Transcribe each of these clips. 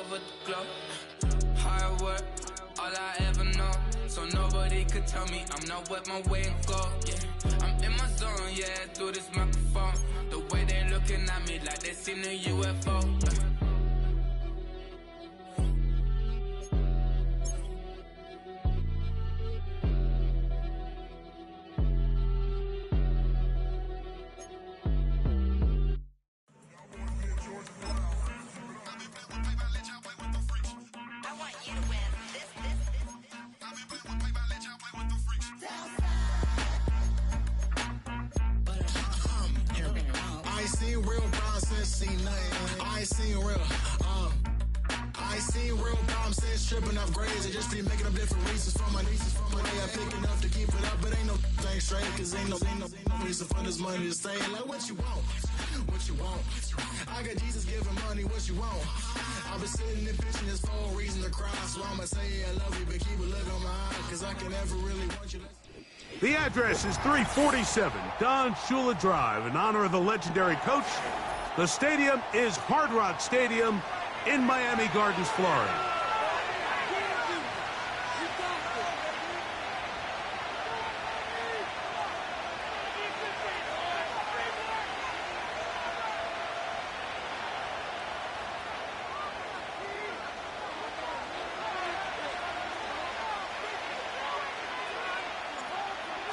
over the globe. Hard work, all I ever know. So nobody could tell me I'm not what my way and go. Yeah, I'm in my zone, yeah, through this microphone. The way they looking at me like they seen a UFO. Tripping off grades, they just be making up different reasons for my nieces. For my day, I pick enough to keep it up, but ain't no thing straight, cause ain't no reason for this money to stay. Like, what you want? What you want? I got Jesus giving money, what you want? I've been sitting and pitching this for a reason to cry, so I'ma say I love you, but keep a look on my eye, cause I can never really want you to. The address is 347 Don Shula Drive in honor of the legendary coach. The stadium is Hard Rock Stadium in Miami Gardens, Florida.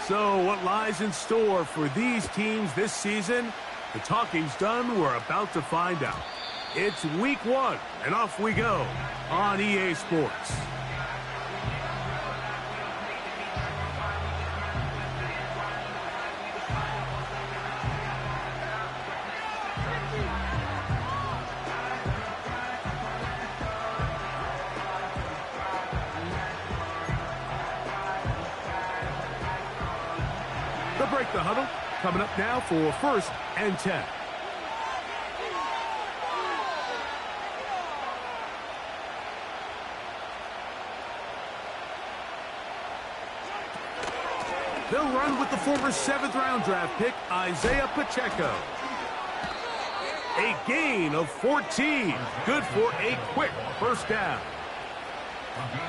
So what lies in store for these teams this season? The talking's done. We're about to find out. It's week 1, and off we go on EA Sports. They'll break the huddle. Coming up now for 1st and 10. They'll run with the former 7th-round draft pick, Isaiah Pacheco. A gain of 14. Good for a quick first down.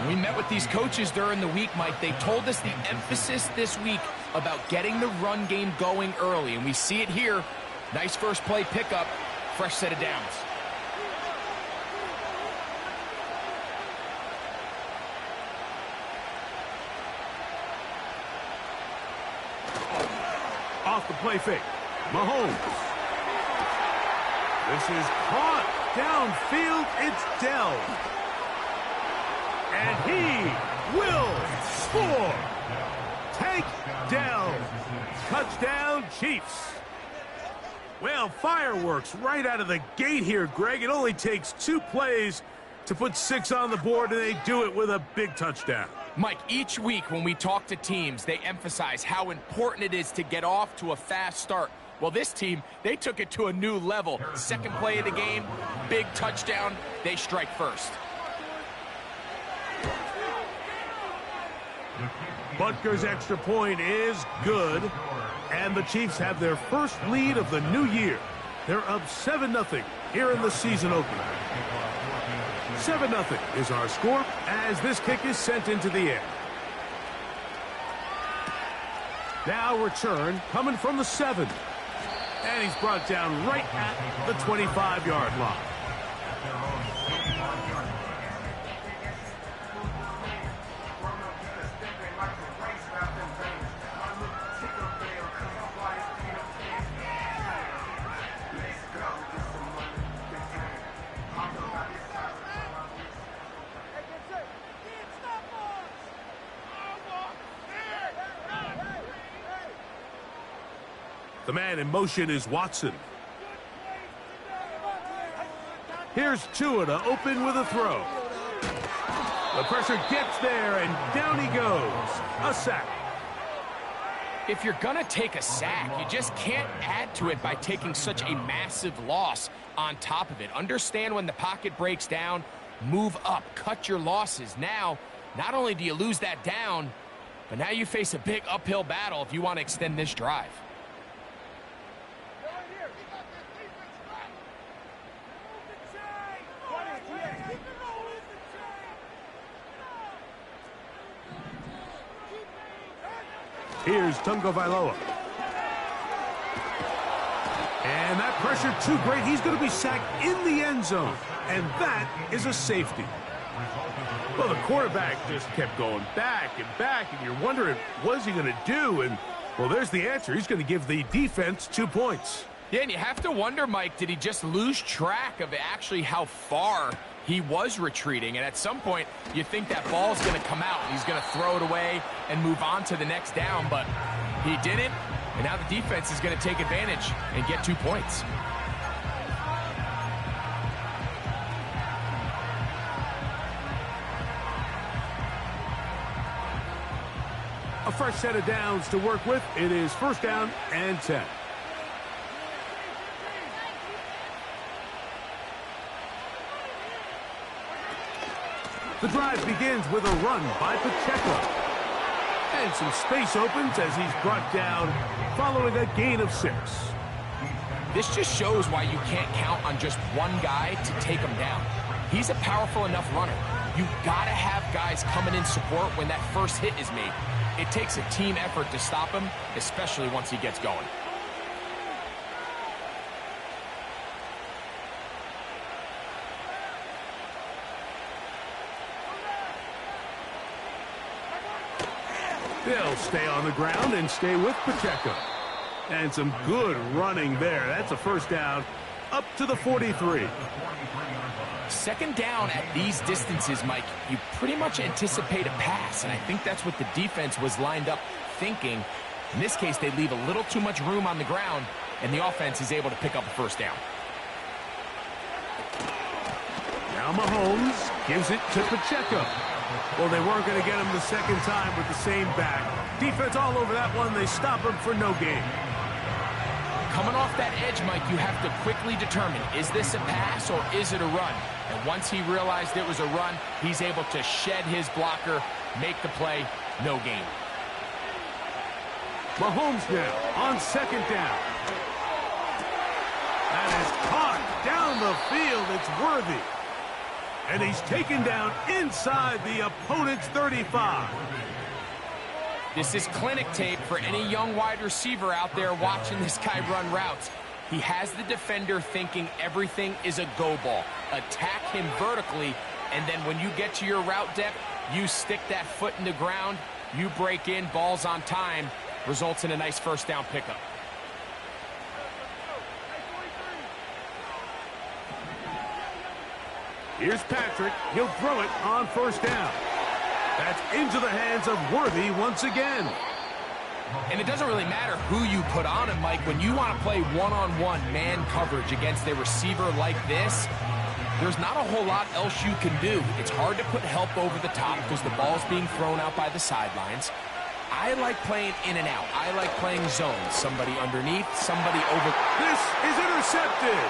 We met with these coaches during the week, Mike. They told us the emphasis this week about getting the run game going early, and we see it here. Nice first play pickup, fresh set of downs. Off the play fake, Mahomes. This is caught downfield. It's Dell. And he will score. Tank Dell. Touchdown, Chiefs. Well, fireworks right out of the gate here, Greg. It only takes 2 plays to put 6 on the board, and they do it with a big touchdown. Mike, each week when we talk to teams, they emphasize how important it is to get off to a fast start. Well, this team, they took it to a new level. Second play of the game, big touchdown, they strike first. Butker's extra point is good, and the Chiefs have their first lead of the new year. They're up 7-0 here in the season opener. 7-0 is our score as this kick is sent into the air. Now return coming from the 7. And he's brought down right at the 25-yard line. The man in motion is Watson. Here's Tua to open with a throw. The pressure gets there, and down he goes. A sack. If you're going to take a sack, you just can't add to it by taking such a massive loss on top of it. Understand when the pocket breaks down, move up, cut your losses. Now, not only do you lose that down, but now you face a big uphill battle if you want to extend this drive. Here's Tagovailoa. And that pressure too great. He's going to be sacked in the end zone. And that is a safety. Well, the quarterback just kept going back, and you're wondering, what's he going to do? And, well, there's the answer. He's going to give the defense 2 points. Yeah, and you have to wonder, Mike, did he just lose track of actually how far he was retreating? And at some point, you think that ball's going to come out, and he's going to throw it away and move on to the next down, but he didn't, and now the defense is going to take advantage and get 2 points. A fresh set of downs to work with. It is 1st down and 10. The drive begins with a run by Pacheco. And some space opens as he's brought down following a gain of 6. This just shows why you can't count on just one guy to take him down. He's a powerful enough runner. You've got to have guys coming in support when that first hit is made. It takes a team effort to stop him, especially once he gets going. They'll stay on the ground and stay with Pacheco. And some good running there. That's a 1st down up to the 43. 2nd down at these distances, Mike, you pretty much anticipate a pass, and I think that's what the defense was lined up thinking. In this case, they leave a little too much room on the ground, and the offense is able to pick up a 1st down. Now Mahomes gives it to Pacheco. Well, they weren't going to get him the 2nd time with the same back. Defense all over that one. They stop him for no gain. Coming off that edge, Mike, you have to quickly determine, is this a pass or is it a run? And once he realized it was a run, he's able to shed his blocker, make the play, no gain. Mahomes now on 2nd down. That is caught down the field. It's Worthy. And he's taken down inside the opponent's 35. This is clinic tape for any young wide receiver out there watching this guy run routes. He has the defender thinking everything is a go ball. Attack him vertically, and then when you get to your route depth, you stick that foot in the ground, you break in, ball's on time, results in a nice 1st down pickup. Here's Patrick. He'll throw it on 1st down. That's into the hands of Worthy once again. And it doesn't really matter who you put on him, Mike. When you want to play one-on-one man coverage against a receiver like this, there's not a whole lot else you can do. It's hard to put help over the top because the ball's being thrown out by the sidelines. I like playing in and out. I like playing zones. Somebody underneath, somebody over. This is intercepted.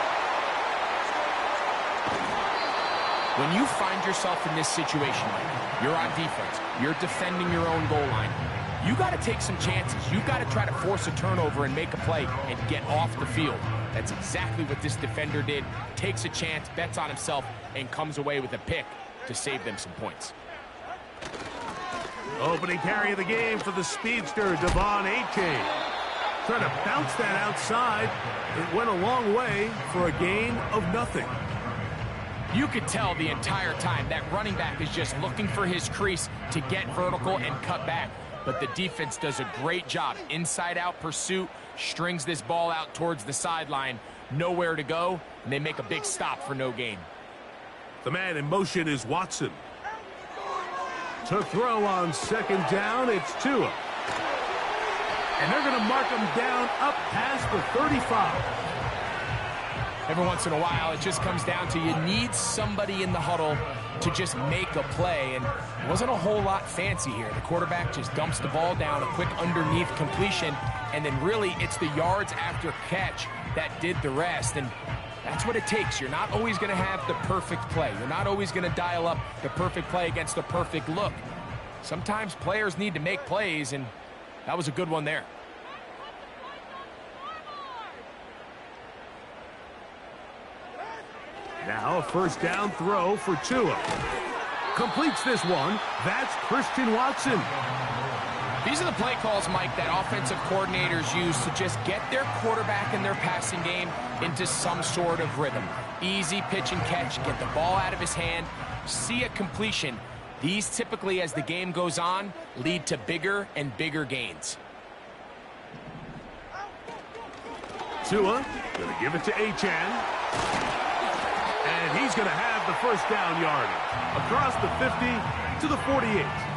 When you find yourself in this situation, Mike, you're on defense, you're defending your own goal line, you got to take some chances. You got to try to force a turnover and make a play and get off the field. That's exactly what this defender did. Takes a chance, bets on himself, and comes away with a pick to save them some points. Opening carry of the game for the speedster, Devon Achane. Trying to bounce that outside. It went a long way for a gain of nothing. You could tell the entire time that running back is just looking for his crease to get vertical and cut back. But the defense does a great job. Inside-out pursuit, strings this ball out towards the sideline. Nowhere to go, and they make a big stop for no gain. The man in motion is Watson. To throw on 2nd down, it's Tua. And they're going to mark him down up past the 35. Every once in a while, it just comes down to you need somebody in the huddle to just make a play, and it wasn't a whole lot fancy here. The quarterback just dumps the ball down, a quick underneath completion, and then really it's the yards after catch that did the rest, and that's what it takes. You're not always going to have the perfect play. You're not always going to dial up the perfect play against the perfect look. Sometimes players need to make plays, and that was a good one there. Now a 1st down throw for Tua. Completes this one. That's Christian Watson. These are the play calls, Mike, that offensive coordinators use to just get their quarterback and their passing game into some sort of rhythm. Easy pitch and catch, get the ball out of his hand, see a completion. These typically, as the game goes on, lead to bigger and bigger gains. Tua going to give it to Achane. And he's going to have the first down yardage across the 50 to the 48.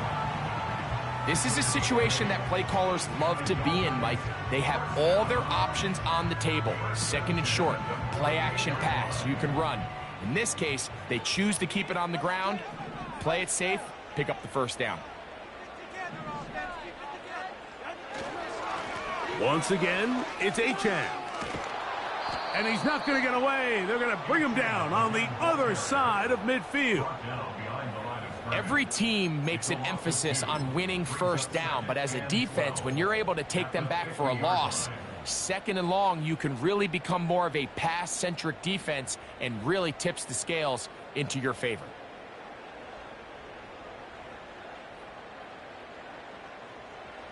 This is a situation that play callers love to be in, Mike. They have all their options on the table. Second and short, play action pass, you can run. In this case, they choose to keep it on the ground, play it safe, pick up the first down. Once again, it's Achane. And he's not going to get away. They're going to bring him down on the other side of midfield. Every team makes an emphasis on winning first down, but as a defense, when you're able to take them back for a loss, second and long, you can really become more of a pass-centric defense and really tips the scales into your favor.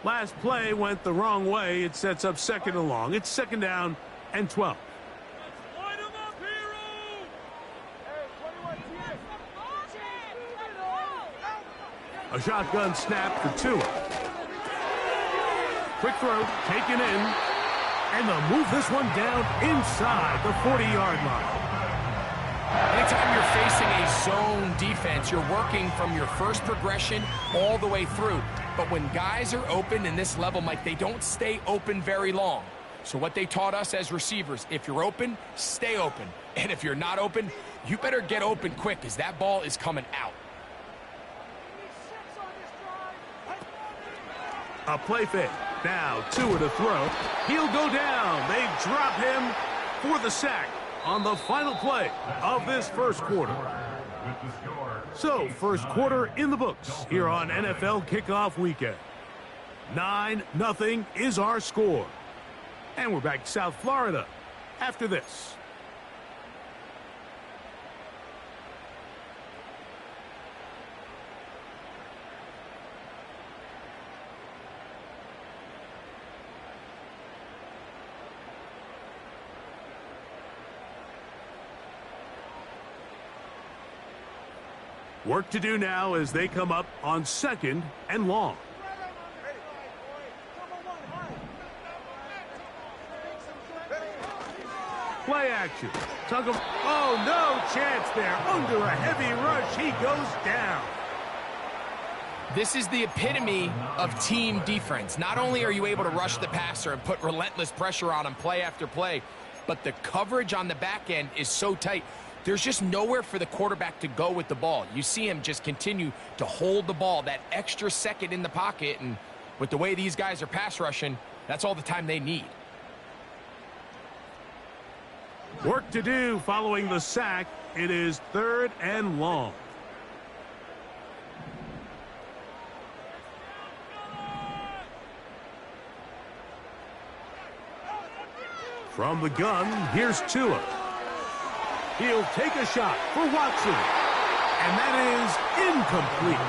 Last play went the wrong way. It sets up second and long. It's second down and 12. A shotgun snap for Tua. Quick throw, taken in, and they'll move this one down inside the 40-yard line. Anytime you're facing a zone defense, you're working from your first progression all the way through. But when guys are open in this level, Mike, they don't stay open very long. So what they taught us as receivers, if you're open, stay open. And if you're not open, you better get open quick because that ball is coming out. A play fake. Now Tua to throw. He'll go down. They drop him for the sack on the final play of this first quarter. So, first quarter in the books here on NFL Kickoff Weekend. 9-0 is our score. And we're back to South Florida after this. Work to do now as they come up on second and long. Play action. Tug him. Oh, no chance there. Under a heavy rush, he goes down. This is the epitome of team defense. Not only are you able to rush the passer and put relentless pressure on him play after play, but the coverage on the back end is so tight. There's just nowhere for the quarterback to go with the ball. You see him just continue to hold the ball that extra second in the pocket, and with the way these guys are pass rushing, that's all the time they need. Work to do following the sack. It is third and long. From the gun, here's Tua. He'll take a shot for Watson. And that is incomplete.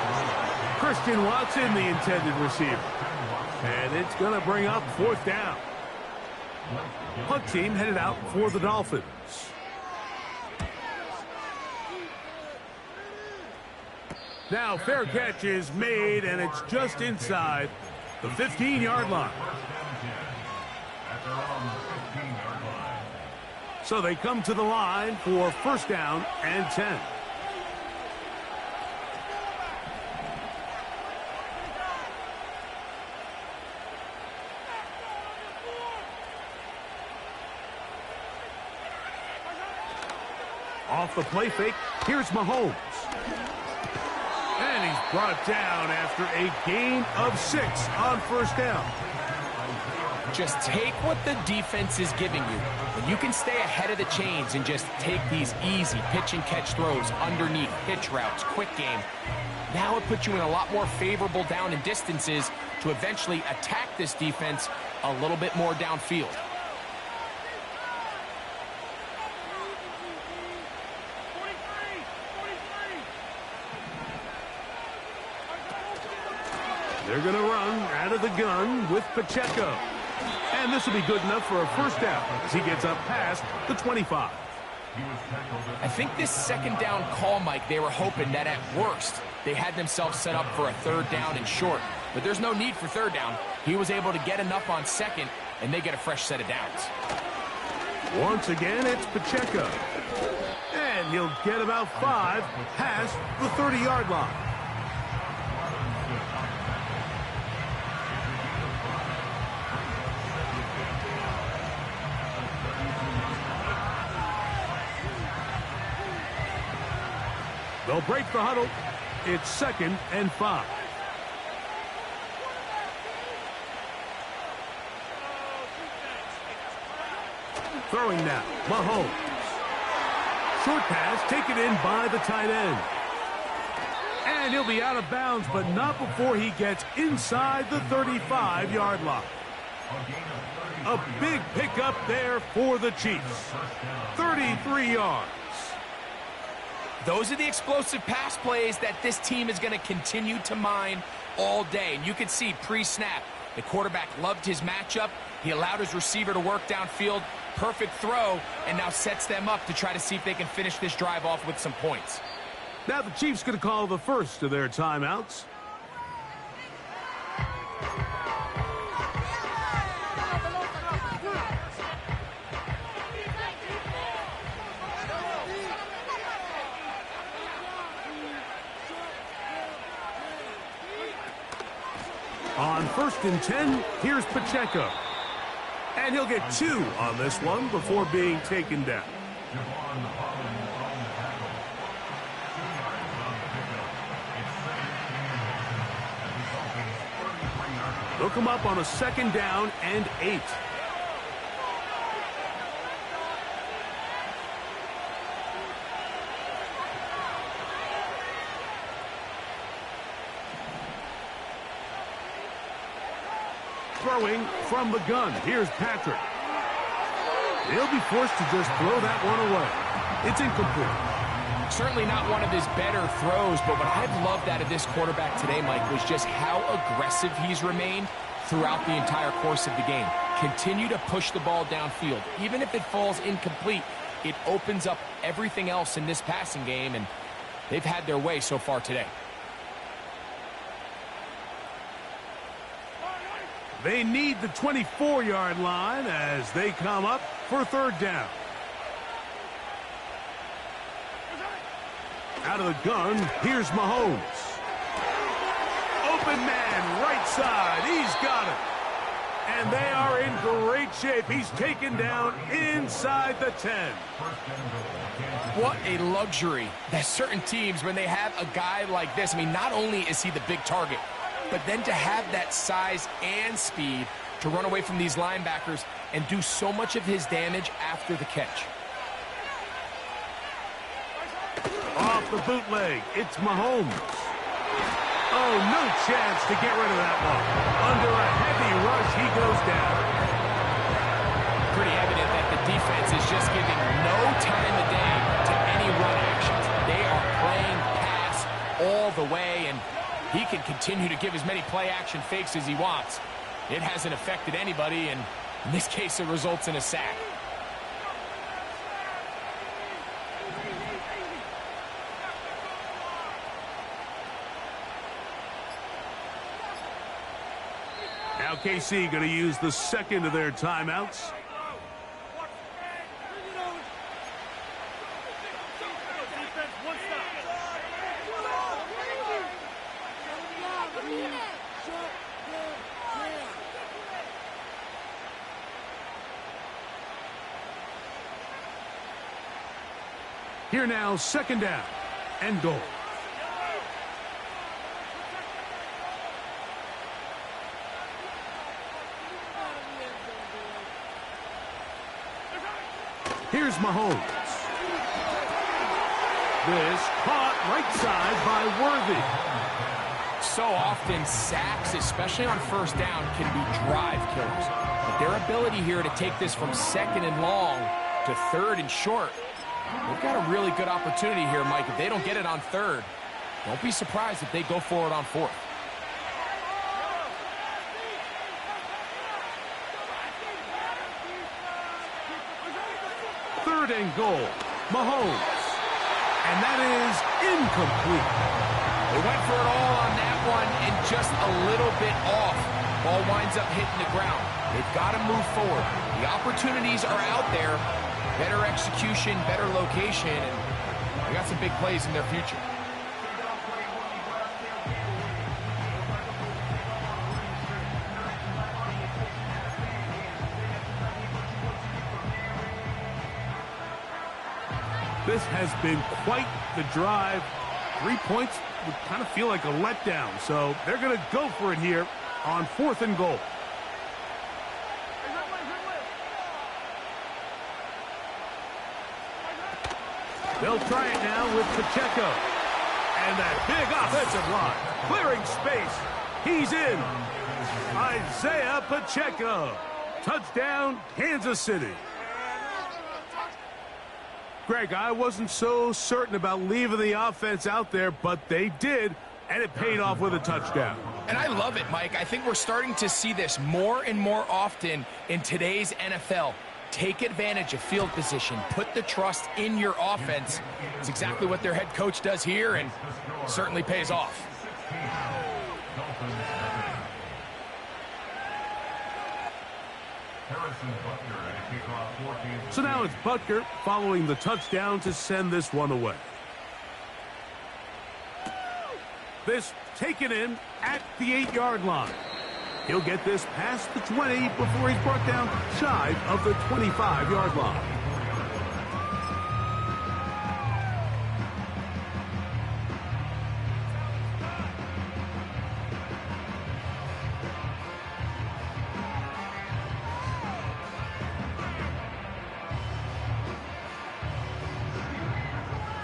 Christian Watson, the intended receiver. And it's going to bring up fourth down. Punt team headed out for the Dolphins. Now fair catch is made, and it's just inside the 15-yard line. So they come to the line for first down and 10. Off the play fake, here's Mahomes. And he's brought down after a gain of 6 on first down. Just take what the defense is giving you. When you can stay ahead of the chains and just take these easy pitch and catch throws underneath, hitch routes, quick game, now it puts you in a lot more favorable down and distances to eventually attack this defense a little bit more downfield. They're going to run out of the gun with Pacheco. And this will be good enough for a first down as he gets up past the 25. I think this second down call, Mike, they were hoping that at worst they had themselves set up for a third down and short. But there's no need for third down. He was able to get enough on second, and they get a fresh set of downs. Once again, it's Pacheco. And he'll get about 5 past the 30-yard line. They'll break the huddle. It's 2nd and 5. Throwing now, Mahomes. Short pass taken in by the tight end. And he'll be out of bounds, but not before he gets inside the 35-yard line. A big pickup there for the Chiefs. 33 yards. Those are the explosive pass plays that this team is going to continue to mine all day. And you can see pre-snap, the quarterback loved his matchup. He allowed his receiver to work downfield. Perfect throw, and now sets them up to try to see if they can finish this drive off with some points. Now the Chiefs going to call the first of their timeouts. On 1st and 10, here's Pacheco. And he'll get 2 on this one before being taken down. They'll come up on a 2nd down and 8. Throwing from the gun. Here's Patrick. He'll be forced to just throw that one away. It's incomplete. Certainly not one of his better throws, but what I've loved out of this quarterback today, Mike, was just how aggressive he's remained throughout the entire course of the game. Continue to push the ball downfield. Even if it falls incomplete, it opens up everything else in this passing game, and they've had their way so far today. They need the 24-yard line as they come up for 3rd down. Out of the gun, here's Mahomes. Open man, right side. He's got it. And they are in great shape. He's taken down inside the 10. What a luxury that certain teams, when they have a guy like this, I mean, not only is he the big target, but then to have that size and speed to run away from these linebackers and do so much of his damage after the catch. Off the bootleg, it's Mahomes. Oh, no chance to get rid of that one. Under a heavy rush, he goes down. Pretty evident that the defense is just giving no time of day to any run actions. They are playing pass all the way, and he can continue to give as many play-action fakes as he wants. It hasn't affected anybody, and in this case, it results in a sack. Now KC going to use the 2nd of their timeouts. Here now, 2nd down and goal. Here's Mahomes. This caught right side by Worthy. So often, sacks, especially on 1st down, can be drive killers. But their ability here to take this from 2nd and long to 3rd and short, they've got a really good opportunity here, Mike. If they don't get it on 3rd, don't be surprised if they go for it on 4th. 3rd and goal. Mahomes. And that is incomplete. They went for it all on that one and just a little bit off. Ball winds up hitting the ground. They've got to move forward. The opportunities are out there. Better execution, better location, and they got some big plays in their future. This has been quite the drive. 3 points would kind of feel like a letdown, so they're going to go for it here on 4th and goal. They'll try it now with Pacheco. And that big offensive line, clearing space. He's in. Isaiah Pacheco. Touchdown, Kansas City. Greg, I wasn't so certain about leaving the offense out there, but they did, and it paid off with a touchdown. And I love it, Mike. I think we're starting to see this more and more often in today's NFL. Take advantage of field position. Put the trust in your offense. It's exactly what their head coach does here, and certainly pays off. So now it's Butker following the touchdown to send this one away. This taken in at the 8-yard line. He'll get this past the 20 before he's brought down shy of the 25-yard line.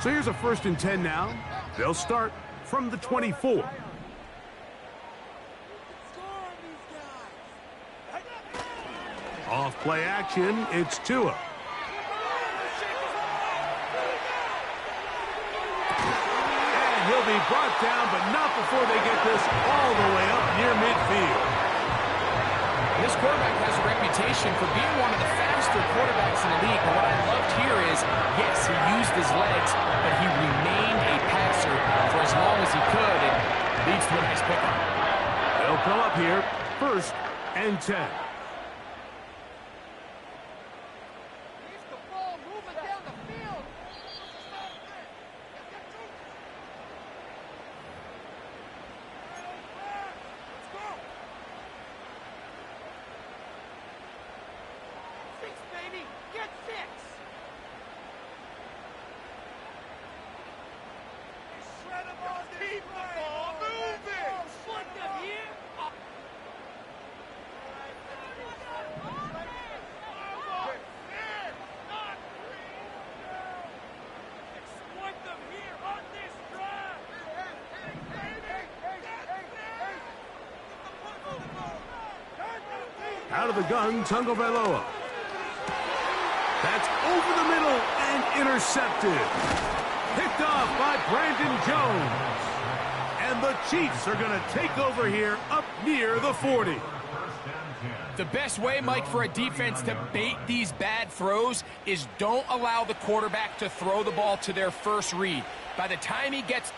So here's a 1st and 10 now. They'll start from the 24. Off play action, it's Tua. And he'll be brought down, but not before they get this all the way up near midfield. This quarterback has a reputation for being one of the faster quarterbacks in the league. But what I loved here is, yes, he used his legs, but he remained a passer for as long as he could, and leads to a nice pickup. They'll come up here, 1st and 10. Out of the gun, Tagovailoa. That's over the middle and intercepted. Picked off by Brandon Jones. And the Chiefs are going to take over here up near the 40. The best way, Mike, for a defense to bait these bad throws is don't allow the quarterback to throw the ball to their first read. By the time he gets...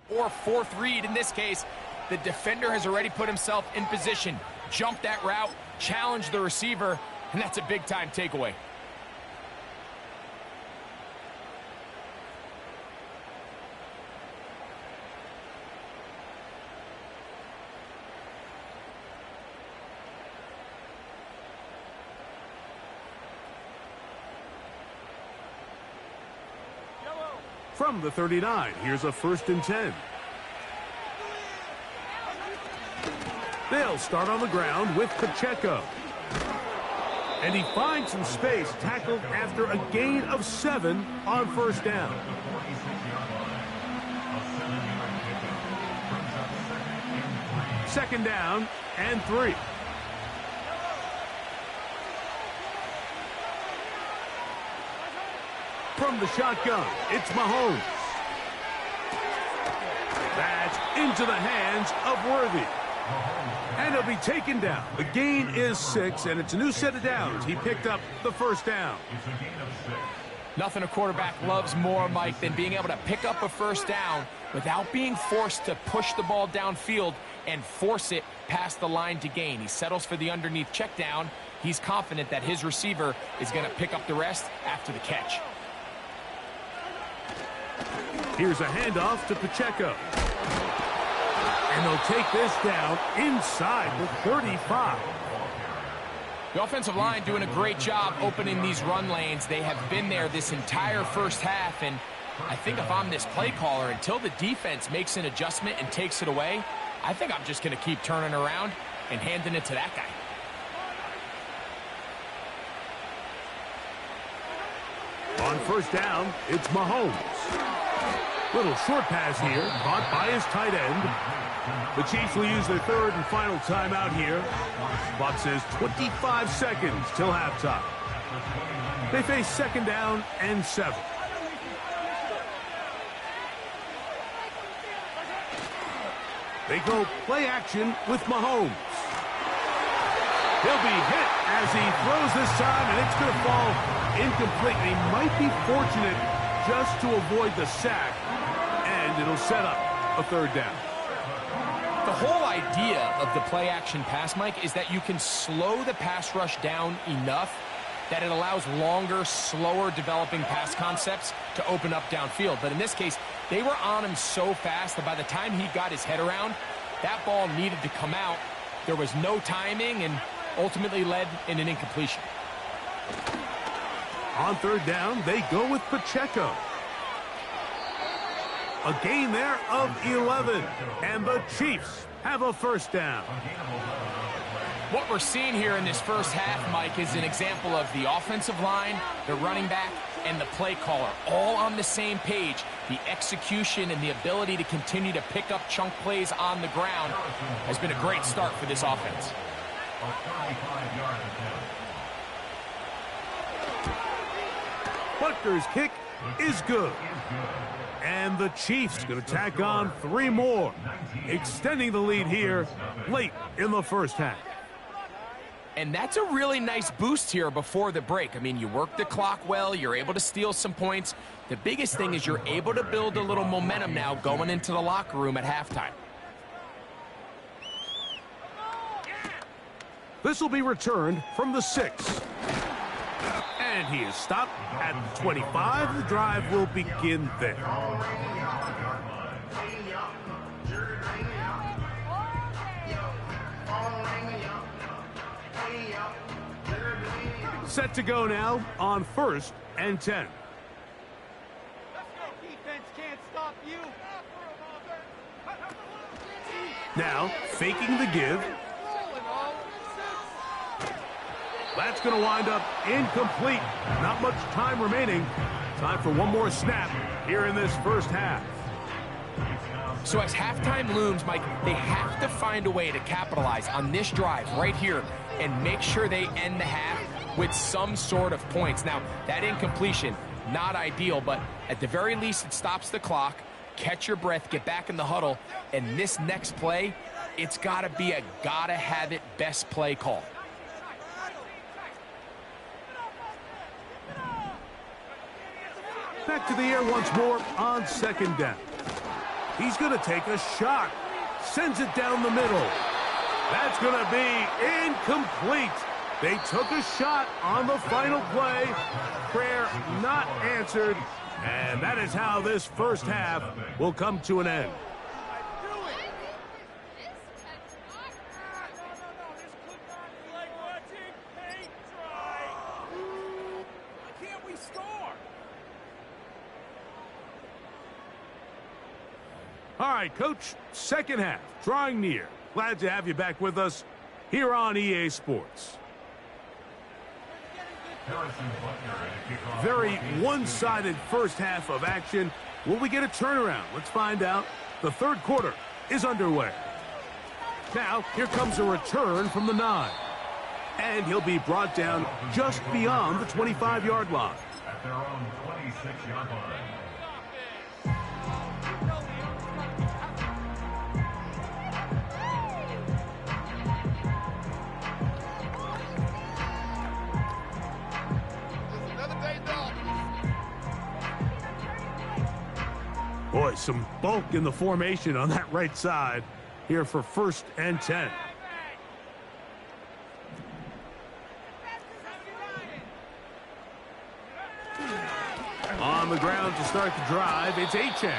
or 4th read in this case, the defender has already put himself in position, jumped that route, challenged the receiver, and that's a big-time takeaway. From the 39, here's a 1st and 10. They'll start on the ground with Pacheco. And he finds some space, tackled after a gain of 7 on 1st down. second down and 3. From the shotgun, it's Mahomes. That's into the hands of Worthy. And he'll be taken down. The gain is 6, and it's a new set of downs. He picked up the first down. Nothing a quarterback loves more, Mike, than being able to pick up a first down without being forced to push the ball downfield and force it past the line to gain. He settles for the underneath check down. He's confident that his receiver is going to pick up the rest after the catch. Here's a handoff to Pacheco. And they'll take this down inside the 35. The offensive line doing a great job opening these run lanes. They have been there this entire first half, and I think if I'm this play caller, until the defense makes an adjustment and takes it away, I think I'm just going to keep turning around and handing it to that guy. On first down, it's Mahomes. Little short pass here, caught by his tight end. The Chiefs will use their third and final timeout here. Clock says 25 seconds till halftime. They face second down and 7. They go play action with Mahomes. He'll be hit as he throws this time, and it's going to fall incomplete. He might be fortunate just to avoid the sack, and it'll set up a third down. The whole idea of the play-action pass, Mike, is that you can slow the pass rush down enough that it allows longer, slower developing pass concepts to open up downfield. But in this case, they were on him so fast that by the time he got his head around, that ball needed to come out. There was no timing and ultimately led in an incompletion. On third down, they go with Pacheco. A gain there of 11, and the Chiefs have a first down. What we're seeing here in this first half, Mike, is an example of the offensive line, the running back, and the play caller all on the same page. The execution and the ability to continue to pick up chunk plays on the ground has been a great start for this offense. Butker's kick is good. And the Chiefs going to tack on 3 more, extending the lead here late in the first half. And that's a really nice boost here before the break. I mean, you work the clock well, you're able to steal some points. The biggest thing is you're able to build a little momentum now going into the locker room at halftime. This will be returned from the 6. And he is stopped at the 25. The drive will begin there. Set to go now on first and 10. Defense can't stop you. Now, faking the give. That's going to wind up incomplete. Not much time remaining. Time for one more snap here in this first half. So as halftime looms, Mike, they have to find a way to capitalize on this drive right here and make sure they end the half with some sort of points. Now, that incompletion, not ideal, but at the very least it stops the clock. Catch your breath, get back in the huddle, and this next play, it's got to be a gotta-have-it best play call. Back to the air once more on second down. He's going to take a shot. Sends it down the middle. That's going to be incomplete. They took a shot on the final play. Prayer not answered. And that is how this first half will come to an end. All right, Coach, second half, drawing near. Glad to have you back with us here on EA Sports. Very one-sided first half of action. Will we get a turnaround? Let's find out. The third quarter is underway. Now, here comes a return from the 9. And he'll be brought down just beyond the 25-yard line. At their own 26-yard line. Boy, some bulk in the formation on that right side here for 1st and 10. On the ground to start the drive, it's Achane.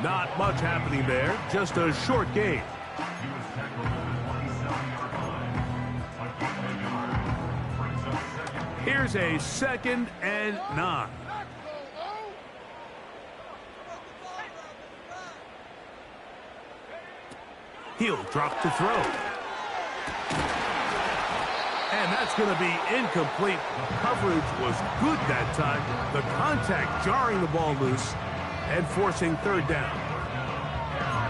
Not much happening there, just a short gain. He was tackled at the 27-yard line. A gain of 1 yard brings up second. Here's a 2nd and 9. He'll drop to throw. And that's going to be incomplete. Coverage was good that time. The contact jarring the ball loose and forcing 3rd down.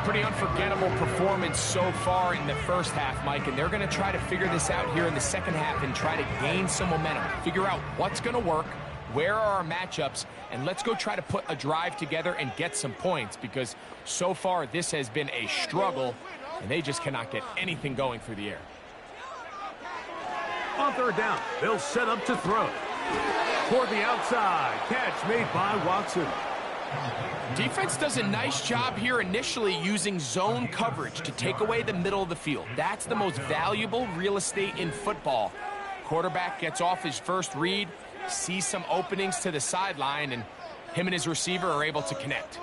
Pretty unforgettable performance so far in the first half, Mike, and they're going to try to figure this out here in the second half and try to gain some momentum. Figure out what's going to work, where are our matchups, and let's go try to put a drive together and get some points, because so far this has been a struggle, and they just cannot get anything going through the air. On 3rd down, they'll set up to throw. Toward the outside, catch made by Watson. Defense does a nice job here initially using zone coverage to take away the middle of the field. That's the most valuable real estate in football. Quarterback gets off his first read, sees some openings to the sideline, and him and his receiver are able to connect.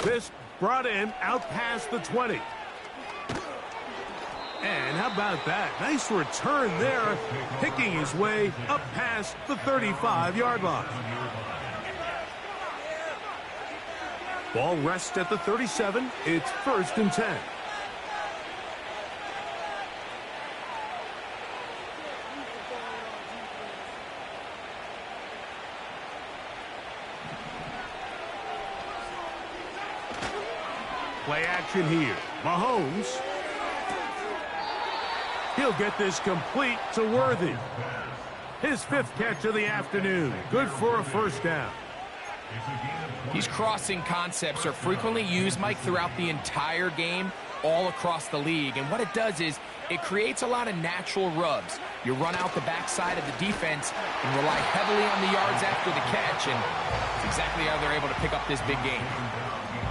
This brought in out past the 20. And how about that? Nice return there, picking his way up past the 35-yard line. Ball rests at the 37. It's 1st and 10. Play action here. Mahomes. He'll get this complete to Worthy. His 5th catch of the afternoon. Good for a 1st down. These crossing concepts are frequently used, Mike, throughout the entire game, all across the league. And what it does is it creates a lot of natural rubs. You run out the backside of the defense and rely heavily on the yards after the catch, and it's exactly how they're able to pick up this big game.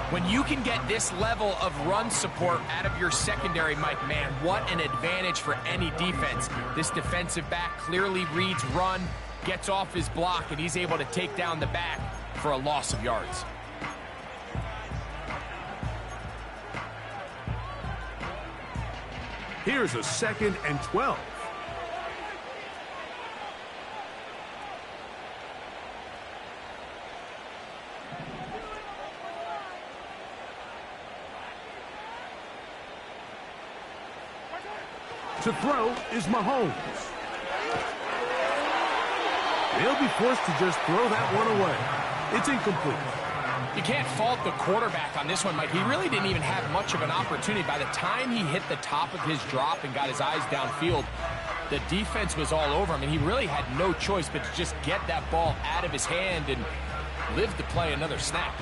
When you can get this level of run support out of your secondary, Mike, man, what an advantage for any defense. This defensive back clearly reads run, gets off his block, and he's able to take down the back for a loss of yards. Here's a 2nd and 12. To throw is Mahomes. They'll be forced to just throw that one away. It's incomplete. You can't fault the quarterback on this one, Mike. He really didn't even have much of an opportunity. By the time he hit the top of his drop and got his eyes downfield, the defense was all over him, and he really had no choice but to just get that ball out of his hand and live to play another snap.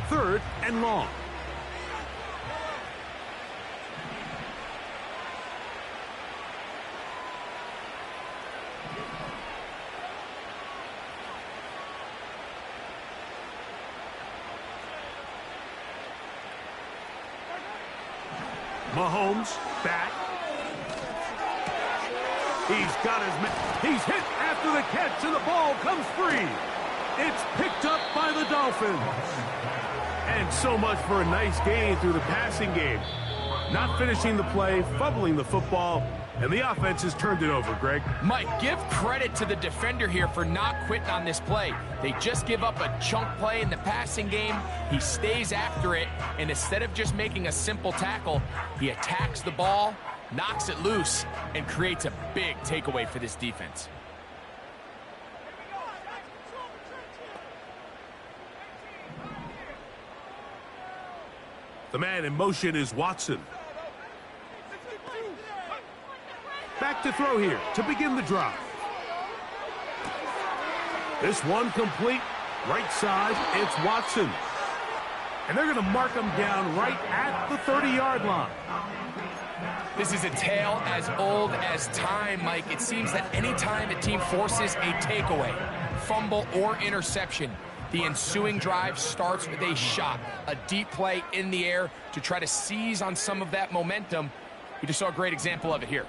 3rd and long. Mahomes back. He's got his man. He's hit after the catch, and the ball comes free. It's picked up by the Dolphins. And so much for a nice gain through the passing game. Not finishing the play, fumbling the football, and the offense has turned it over, Greg. Mike, give credit to the defender here for not quitting on this play. They just give up a chunk play in the passing game. He stays after it, and instead of just making a simple tackle, he attacks the ball, knocks it loose, and creates a big takeaway for this defense. The man in motion is Watson. Back to throw here to begin the drive. This one complete. Right side, it's Watson. And they're going to mark him down right at the 30-yard line. This is a tale as old as time, Mike. It seems that anytime a team forces a takeaway, fumble, or interception, the ensuing drive starts with a shot, a deep play in the air to try to seize on some of that momentum. We just saw a great example of it here.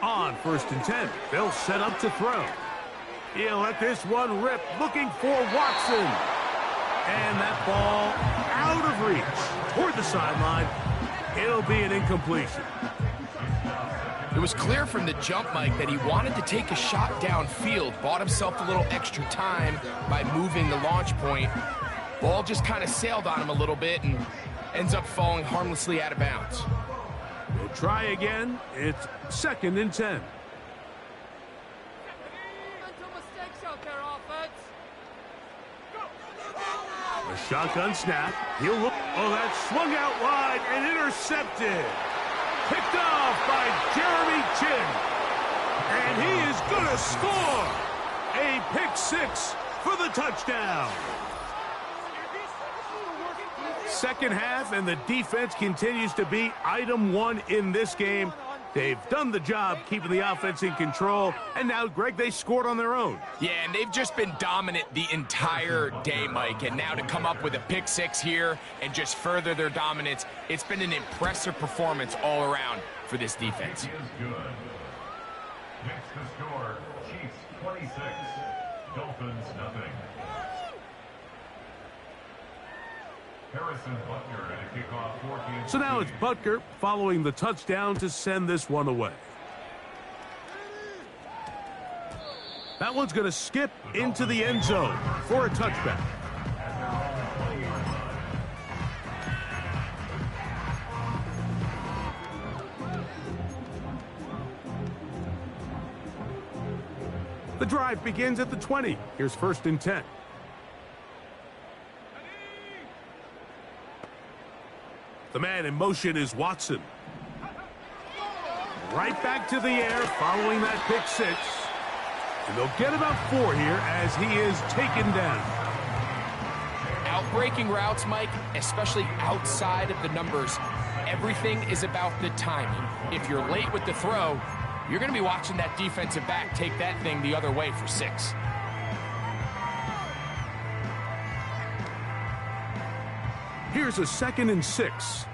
On 1st and 10, they'll set up to throw. He'll let this one rip, looking for Watson. And that ball out of reach toward the sideline. It'll be an incompletion. It was clear from the jump, Mike, that he wanted to take a shot downfield, bought himself a little extra time by moving the launch point. Ball just kind of sailed on him a little bit and ends up falling harmlessly out of bounds. We'll try again. It's 2nd and 10. A shotgun snap. He'll look. Oh, that's swung out wide and intercepted. Picked off by Jeremy Chinn. And he is going to score. A pick 6 for the touchdown. Second half, and the defense continues to be item 1 in this game. They've done the job keeping the offense in control, and now, Greg, they scored on their own. Yeah, and they've just been dominant the entire day, Mike, and now to come up with a pick 6 here and just further their dominance, it's been an impressive performance all around for this defense. Is good. Next to score, Chiefs 26, Dolphins nothing. Harrison Butker at a kickoff 14. So now it's Butker following the touchdown to send this one away. That one's going to skip into the end zone for a touchback. The drive begins at the 20. Here's 1st and 10. The man in motion is Watson. Right back to the air following that pick 6. And they'll get about 4 here as he is taken down. Outbreaking routes, Mike, especially outside of the numbers, everything is about the timing. If you're late with the throw, you're going to be watching that defensive back take that thing the other way for 6. Here's a 2nd and 6.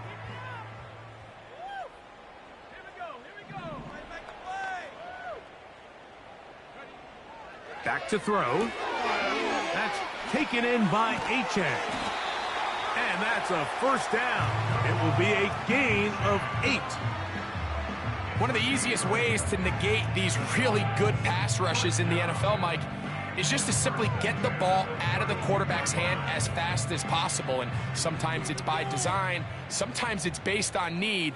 Back to throw. That's taken in by Achane. And that's a 1st down. It will be a gain of 8. One of the easiest ways to negate these really good pass rushes in the NFL, Mike, is just to simply get the ball out of the quarterback's hand as fast as possible. And sometimes it's by design, sometimes it's based on need,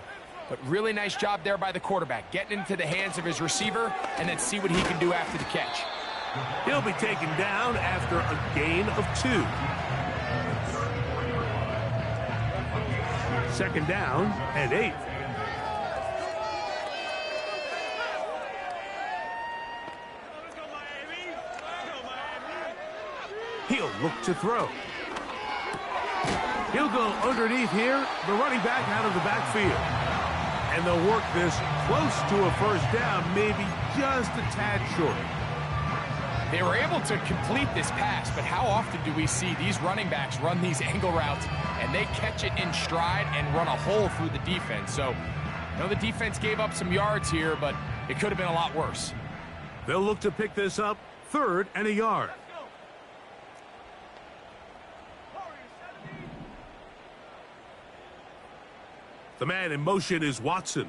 but really nice job there by the quarterback, getting into the hands of his receiver and then see what he can do after the catch. He'll be taken down after a gain of 2. 2nd down and 8. He'll look to throw. He'll go underneath here, the running back out of the backfield. And they'll work this close to a 1st down, maybe just a tad short. They were able to complete this pass, but how often do we see these running backs run these angle routes and they catch it in stride and run a hole through the defense? So, I know the defense gave up some yards here, but it could have been a lot worse. They'll look to pick this up, 3rd and a yard. The man in motion is Watson.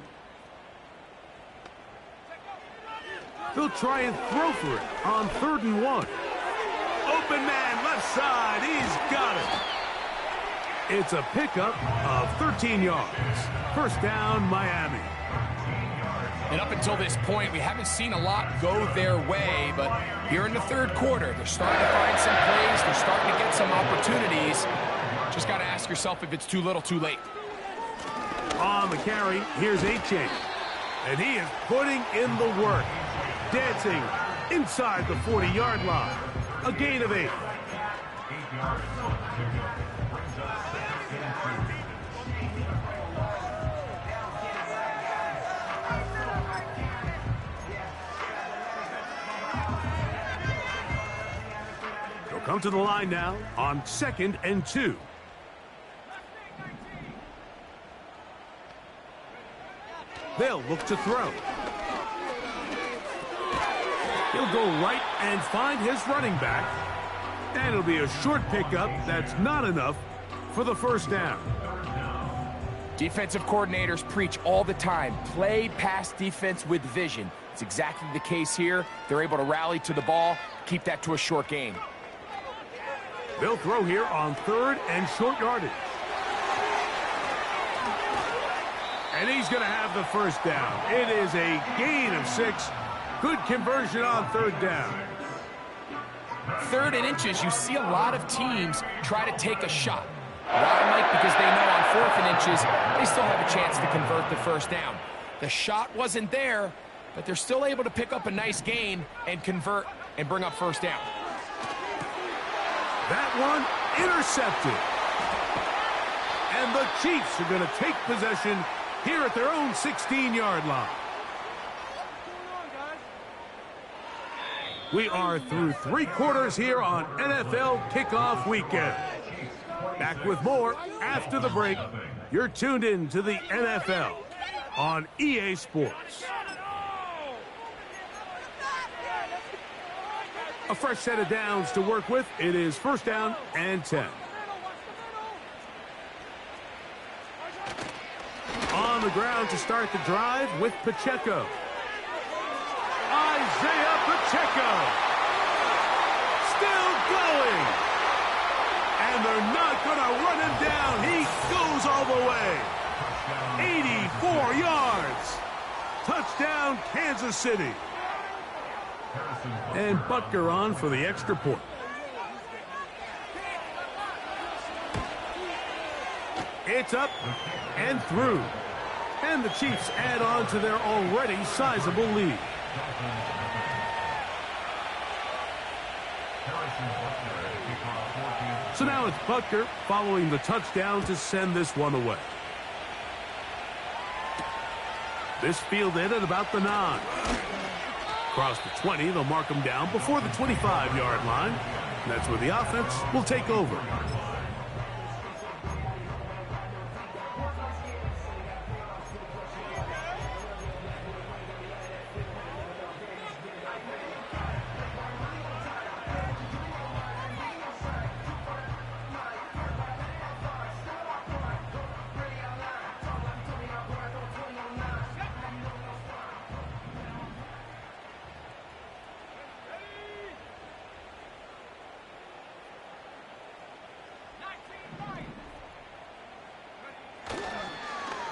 They'll try and throw for it on 3rd and 1. Open man, left side, he's got it. It's a pickup of 13 yards. 1st down, Miami. And up until this point, we haven't seen a lot go their way, but here in the third quarter, they're starting to find some plays, they're starting to get some opportunities. Just got to ask yourself if it's too little, too late. On the carry, here's Achane. And he is putting in the work. Dancing inside the 40-yard line. A gain of 8. 8 yards. Brings up 2nd and 2. They'll come to the line now on 2nd and 2. They'll look to throw. He'll go right and find his running back. And it'll be a short pickup that's not enough for the first down. Defensive coordinators preach all the time, play pass defense with vision. It's exactly the case here. They're able to rally to the ball, keep that to a short gain. They'll throw here on 3rd and short yardage. And he's going to have the first down. It is a gain of 6. Good conversion on 3rd down. 3rd and inches, you see a lot of teams try to take a shot. Why, Mike? Because they know on 4th and inches, they still have a chance to convert the first down. The shot wasn't there, but they're still able to pick up a nice gain and convert and bring up first down. That one intercepted. And the Chiefs are going to take possession here at their own 16-yard line. We are through 3 quarters here on NFL Kickoff Weekend. Back with more after the break. You're tuned in to the NFL on EA Sports. A fresh set of downs to work with. It is 1st down and 10. On the ground to start the drive with Pacheco. Isaiah Pacheco. Still going. And they're not going to run him down. He goes all the way. 84 yards. Touchdown, Kansas City. And Butker on for the extra point. It's up and through. And the Chiefs add on to their already sizable lead. So now it's Butker following the touchdown to send this one away. This fielded at about the 9. Across the 20, they'll mark them down before the 25-yard line. And that's where the offense will take over.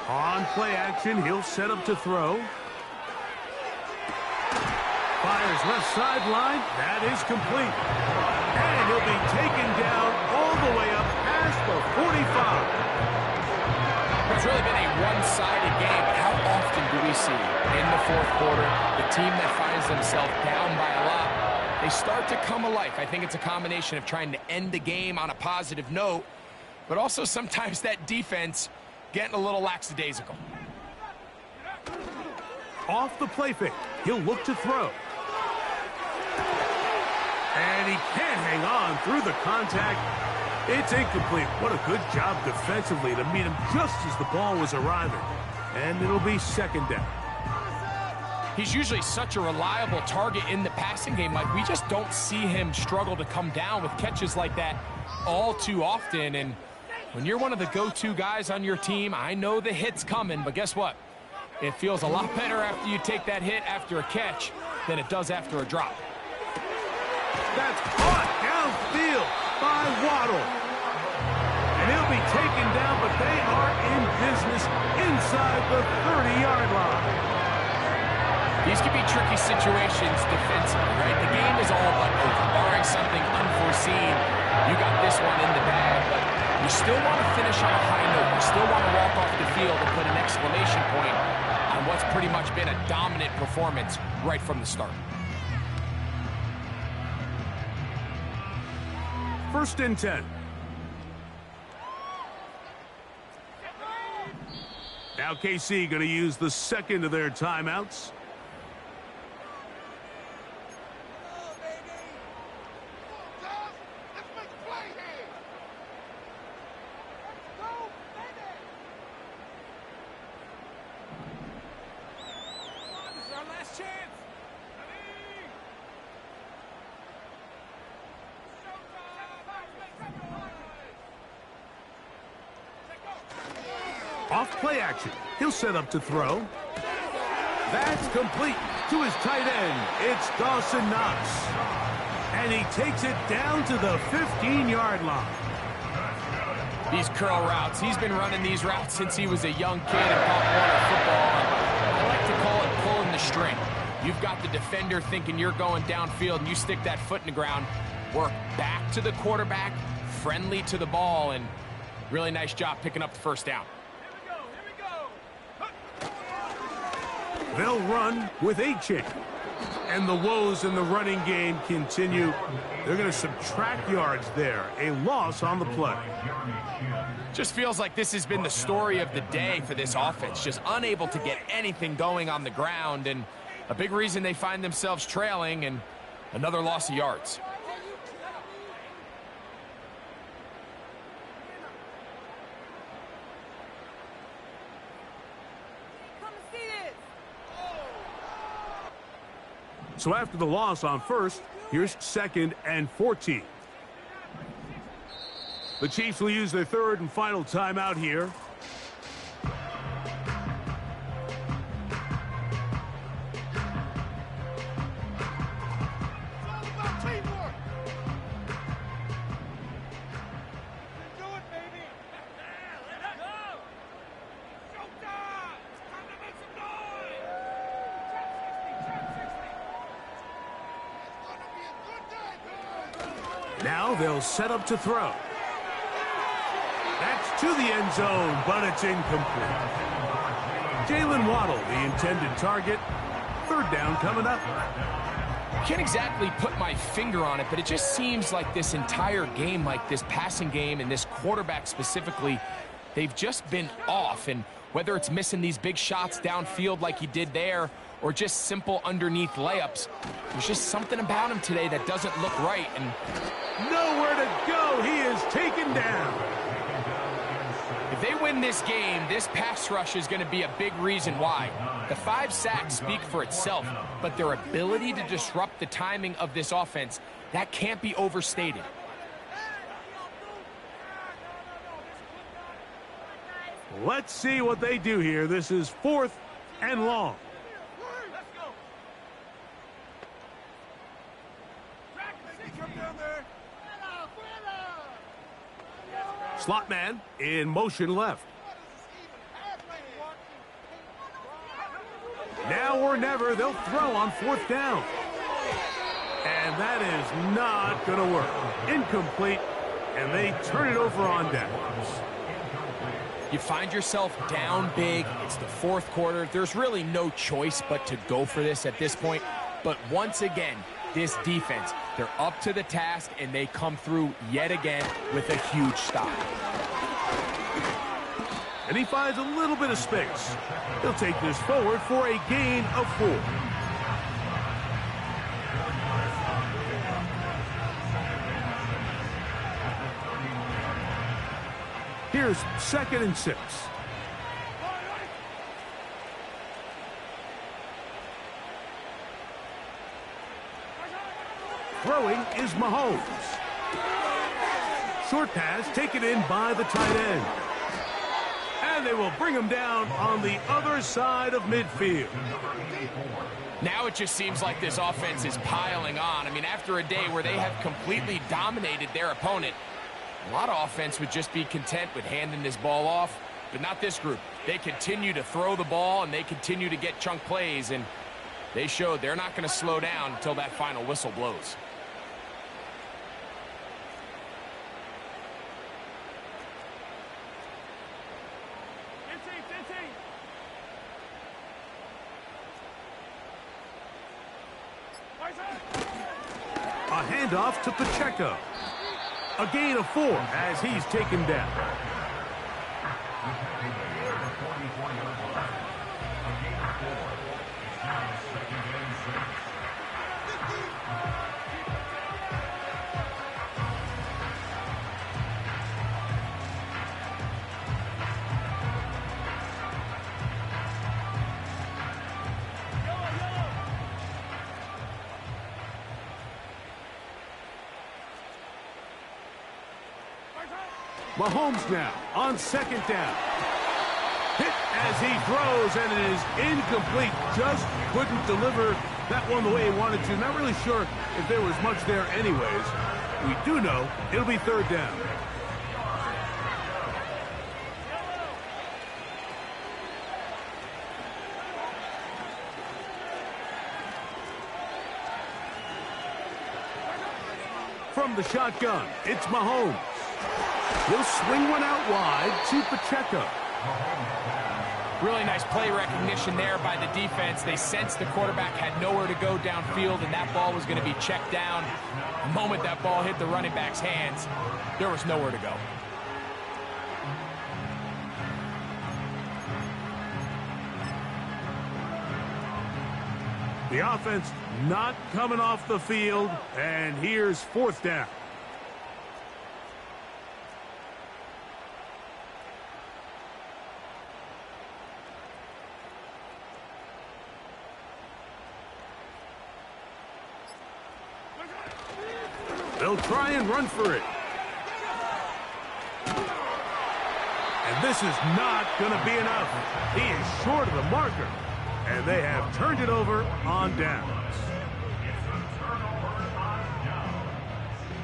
On play action, he'll set up to throw. Fires left sideline. That is complete. And he'll be taken down all the way up past the 45. It's really been a one-sided game, but how often do we see in the 4th quarter the team that finds themselves down by a lot, they start to come alive. I think it's a combination of trying to end the game on a positive note, but also sometimes that defense getting a little lackadaisical. Off the play fake, he'll look to throw. And he can't hang on through the contact. It's incomplete. What a good job defensively to meet him just as the ball was arriving. And it'll be 2nd down. He's usually such a reliable target in the passing game. Like, we just don't see him struggle to come down with catches like that all too often. And when you're one of the go-to guys on your team, I know the hit's coming, but guess what? It feels a lot better after you take that hit after a catch than it does after a drop. That's caught downfield by Waddle. And he'll be taken down, but they are in business inside the 30-yard line. These can be tricky situations defensively, right? The game is all but over. Barring something unforeseen, you got this one in the bag, but you still want to finish on a high note. You still want to walk off the field and put an exclamation point on what's pretty much been a dominant performance right from the start. First and 10. Now KC going to use the second of their timeouts. Off play action. He'll set up to throw. That's complete to his tight end. It's Dawson Knox. And he takes it down to the 15-yard line. These curl routes, he's been running these routes since he was a young kid in Pop Warner football. I like to call it pulling the string. You've got the defender thinking you're going downfield, and you stick that foot in the ground, work back to the quarterback, friendly to the ball, and really nice job picking up the first down. They'll run with Achane. And the woes in the running game continue. They're going to subtract yards there. A loss on the play. Just feels like this has been the story of the day for this offense. Just unable to get anything going on the ground. And a big reason they find themselves trailing, and another loss of yards. So after the loss on first, here's second and 14. The Chiefs will use their third and final timeout here. Now they'll set up to throw. That's to the end zone, but it's incomplete. Jalen Waddle, the intended target. Third down coming up. Can't exactly put my finger on it, but it just seems like this entire game, like this passing game and this quarterback specifically, they've just been off. And whether it's missing these big shots downfield like he did there, or just simple underneath layups, there's just something about him today that doesn't look right. And nowhere to go. He is taken down. If they win this game, this pass rush is going to be a big reason why. The 5 sacks speak for itself, but their ability to disrupt the timing of this offense, that can't be overstated. Let's see what they do here. This is 4th and long. Slot man in motion left. Now or never, they'll throw on 4th down. And that is not going to work. Incomplete, and they turn it over on downs. You find yourself down big. It's the 4th quarter. There's really no choice but to go for this at this point. But once again, this defense, they're up to the task, and they come through yet again with a huge stop. And he finds a little bit of space. He'll take this forward for a gain of 4. Here's 2nd and 6. Throwing is Mahomes. Short pass taken in by the tight end. And they will bring him down on the other side of midfield. Now it just seems like this offense is piling on. I mean, after a day where they have completely dominated their opponent, a lot of offense would just be content with handing this ball off, but not this group. They continue to throw the ball, and they continue to get chunk plays, and They showed they're not going to slow down until that final whistle blows. A handoff to Pacheco. A gain of 4 as he's taken down. Mahomes now on 2nd down. Hit as he throws, and it is incomplete. Just couldn't deliver that one the way he wanted to. Not really sure if there was much there anyways. We do know it'll be 3rd down. From the shotgun, it's Mahomes. He'll swing one out wide to Pacheco. Really nice play recognition there by the defense. They sensed the quarterback had nowhere to go downfield, and that ball was going to be checked down. The moment that ball hit the running back's hands, there was nowhere to go. The offense not coming off the field, and here's 4th down. They'll try and run for it. And this is not going to be enough. He is short of the marker. And they have turned it over on downs.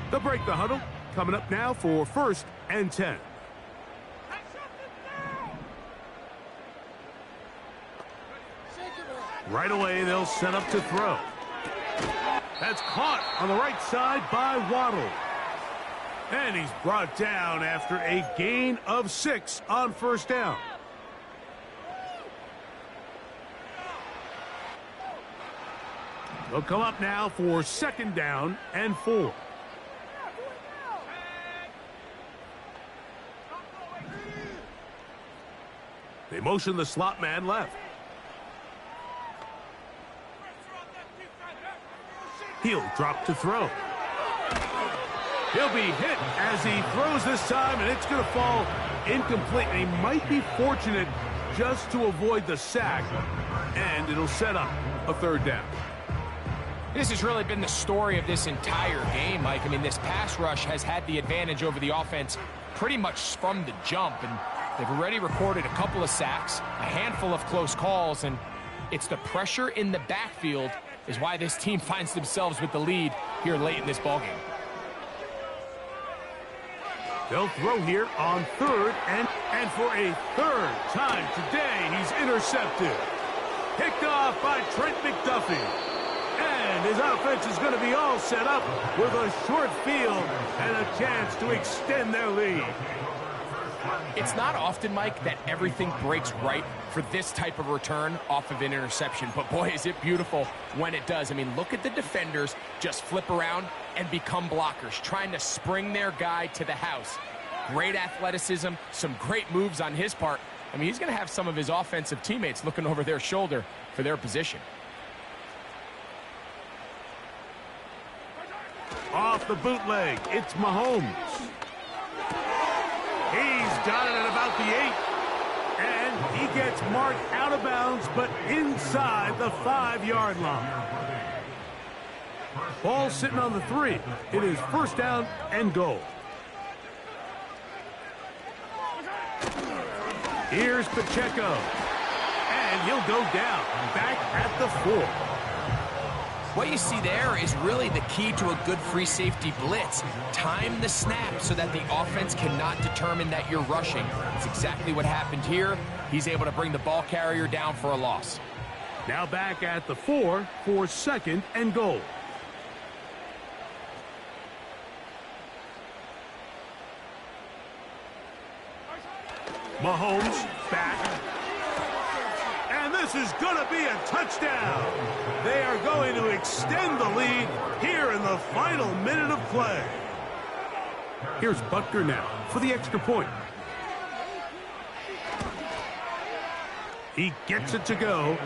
They'll break the huddle. Coming up now for 1st and 10. Right away, they'll set up to throw. That's caught on the right side by Waddle. And he's brought down after a gain of 6 on 1st down. They'll come up now for 2nd down and 4. They motion the slot man left. He'll drop to throw. He'll be hit as he throws this time, and it's going to fall incomplete. And he might be fortunate just to avoid the sack, and it'll set up a 3rd down. This has really been the story of this entire game, Mike. I mean, this pass rush has had the advantage over the offense pretty much from the jump, and they've already recorded a couple of sacks, a handful of close calls, and it's the pressure in the backfield is why this team finds themselves with the lead here late in this ballgame. They'll throw here on 3rd, and for a 3rd time today, he's intercepted. Picked off by Trent McDuffie. And his offense is going to be all set up with a short field and a chance to extend their lead. It's not often, Mike, that everything breaks right for this type of return off of an interception. But, boy, is it beautiful when it does. I mean, look at the defenders just flip around and become blockers, trying to spring their guy to the house. Great athleticism, some great moves on his part. I mean, he's going to have some of his offensive teammates looking over their shoulder for their position. Off the bootleg, it's Mahomes. He's got it at about the 8. And he gets marked out of bounds, but inside the 5-yard line. Ball sitting on the 3. It is 1st down and goal. Here's Pacheco. And he'll go down, back at the 4. What you see there is really the key to a good free safety blitz. Time the snap so that the offense cannot determine that you're rushing. It's exactly what happened here. He's able to bring the ball carrier down for a loss. Now back at the 4 for 2nd and goal. Mahomes back. And this is going to be a touchdown. They are going to extend the lead here in the final minute of play. Here's Butker now for the extra point. He gets it to go,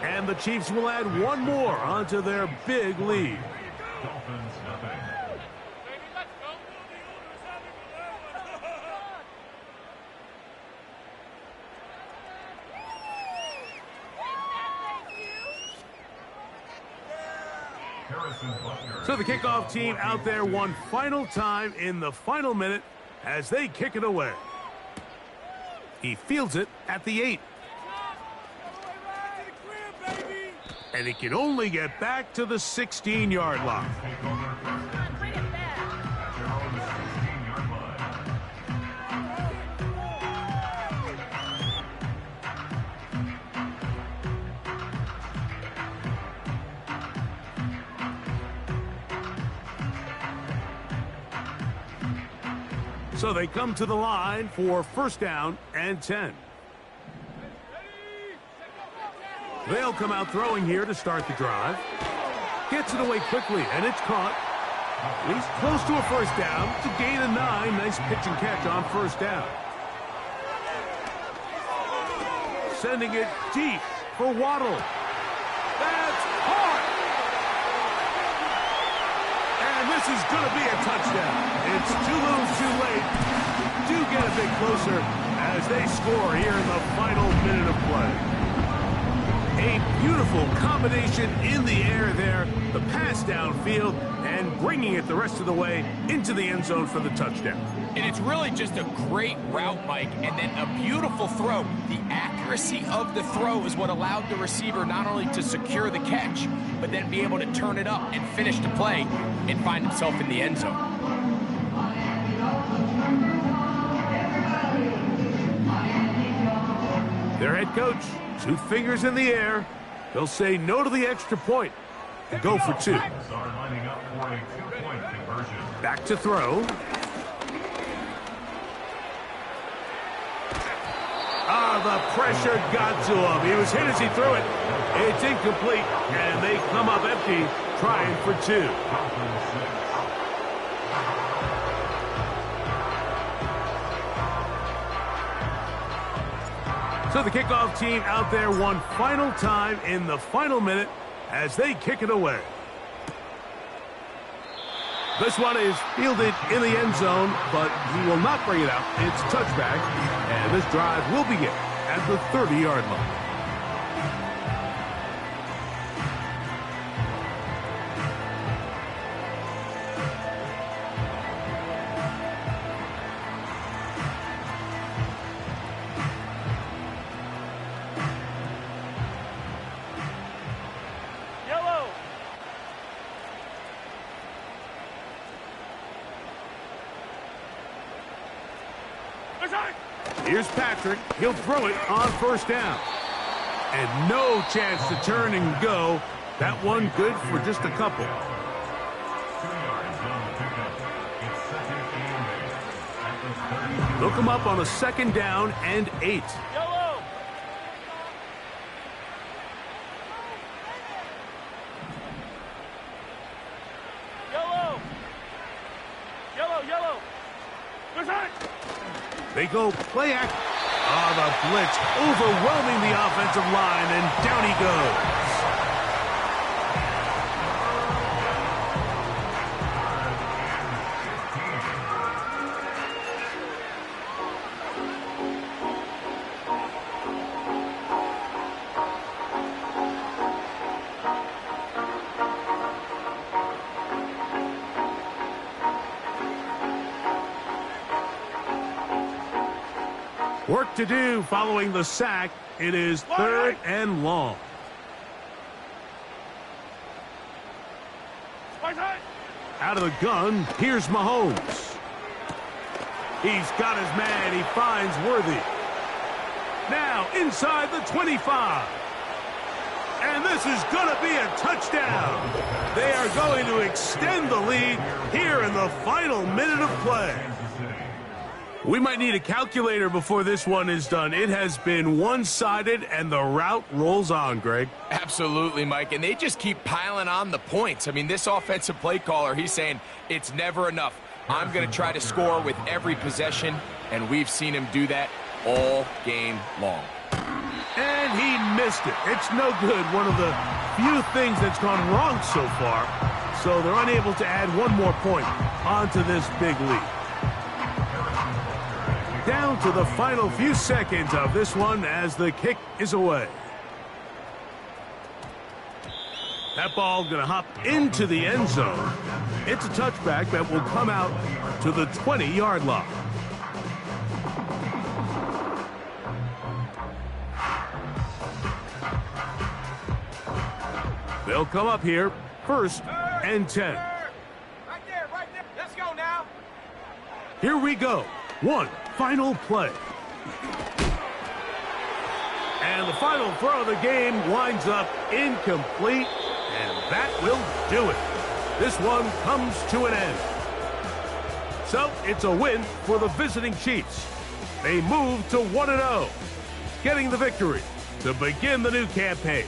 and the Chiefs will add one more onto their big lead. Dolphins nothing. So the kickoff team out there one final time in the final minute as they kick it away. He fields it at the 8. And he can only get back to the 16-yard line. So they come to the line for 1st down and 10. They'll come out throwing here to start the drive. Gets it away quickly, and it's caught. He's close to a 1st down to gain a 9. Nice pitch and catch on 1st down. Sending it deep for Waddle. That's caught! And this is going to be a touchdown. It's too little too late. Do get a bit closer as they score here in the final minute of play. A beautiful combination in the air there, the pass downfield, and bringing it the rest of the way into the end zone for the touchdown. And it's really just a great route, Mike, and then a beautiful throw. The accuracy of the throw is what allowed the receiver not only to secure the catch, but then be able to turn it up and finish the play and find himself in the end zone. Their head coach, 2 fingers in the air. He'll say no to the extra point and go for 2. Back to throw. The pressure got to him. He was hit as he threw it. It's incomplete, and they come up empty, trying for 2. So the kickoff team out there one final time in the final minute as they kick it away. This one is fielded in the end zone, but he will not bring it out. It's touchback, and this drive will begin at the 30-yard line. Here's Patrick. He'll throw it on 1st down. And no chance to turn and go. That one good for just a couple. 2 yards on the pickup. It's 2nd and 8 at the 30. They'll come up on a 2nd down and 8. Yellow! Yellow! Yellow, yellow! Good side! They go play act. The blitz overwhelming the offensive line, and down he goes. Work to do following the sack. It is 3rd and long. Out of the gun, here's Mahomes. He's got his man. He finds Worthy. Now inside the 25. And this is going to be a touchdown. They are going to extend the lead here in the final minute of play. We might need a calculator before this one is done. It has been one-sided, and the route rolls on, Greg. Absolutely, Mike, and they just keep piling on the points. I mean, this offensive play caller, he's saying it's never enough. I'm going to try to score with every possession, and we've seen him do that all game long. And he missed it. It's no good. One of the few things that's gone wrong so far. So they're unable to add one more point onto this big lead. Down to the final few seconds of this one as the kick is away. That ball going to hop into the end zone. It's a touchback that will come out to the 20-yard line. They'll come up here, 1st and 10. Right there, right there. Let's go now. Here we go. One final play. And the final throw of the game winds up incomplete, and that will do it. This one comes to an end. So it's a win for the visiting Chiefs. They move to 1-0, getting the victory to begin the new campaign.